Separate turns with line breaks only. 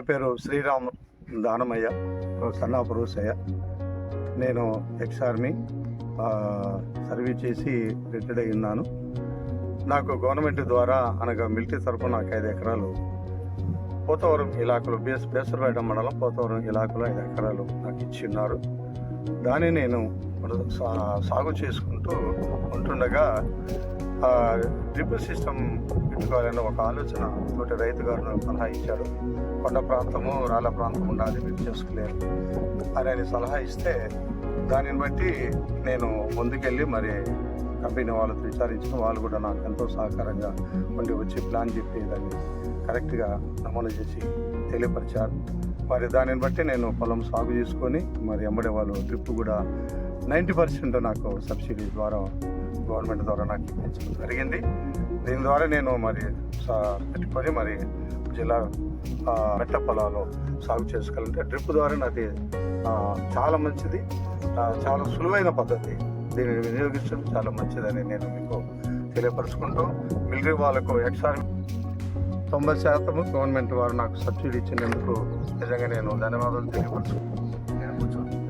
పేరు శ్రీరామ్ దానమయ్య, సన్నాపు రోసయ్య. నేను ex army service చేసి రిటైర్డ్ అయి ఉన్నాను. నాకు గవర్నమెంట్ ద్వారా అనగా మిలిటరీ తరఫున నాకు 5 ఎకరాలు పోతవరం ఇలాకలో బేసరపేట మండలం పోతవరం ఇలాకలో 5 ఎకరాలు నాకు ఇచ్చి ఉన్నారు. దాన్ని నేను సాగు చేసుకుంటూ ఉంటుండగా డ్రిప్ సిస్టమ్ పెట్టుకోవాలనే ఒక ఆలోచన తోటి రైతు గారు నాకు సలహా ఇచ్చాడు. కొండ ప్రాంతము రాళ్ళ ప్రాంతం ఉండాలి, డ్రిప్ చేసుకోలేరు అని ఆయన సలహా ఇస్తే దానిని బట్టి నేను ముందుకెళ్ళి మరి కంపెనీ వాళ్ళతో విచారించిన వాళ్ళు కూడా నాకు ఎంతో సహకారంగా ఉండి వచ్చి ప్లాన్ చెప్పి దాన్ని కరెక్ట్గా నమోదు చేసి తెలియపరిచారు. మరి దానిని బట్టి నేను పొలం సాగు చేసుకొని మరి ఎమ్మడే వాళ్ళు డ్రిప్ కూడా 90% నాకు సబ్సిడీ ద్వారా గవర్నమెంట్ ద్వారా నాకు ఇప్పించడం జరిగింది. దీని ద్వారా నేను మరి పెట్టుకొని మరి జిల్లా మెట్ట పొలాల్లో సాగు చేసుకోవాలంటే డ్రిప్ ద్వారా నాది చాలా మంచిది, చాలా సులువైన పద్ధతి. దీనిని వినియోగించడం చాలా మంచిదని నేను మీకు తెలియపరుచుకుంటూ మిలిటరీ వాళ్ళకు ఎక్స్ఆర్ 90% గవర్నమెంట్ వారు నాకు సబ్సిడీ ఇచ్చినందుకు నిజంగా నేను ధన్యవాదాలు తెలియపరుచుకుంటున్నాను.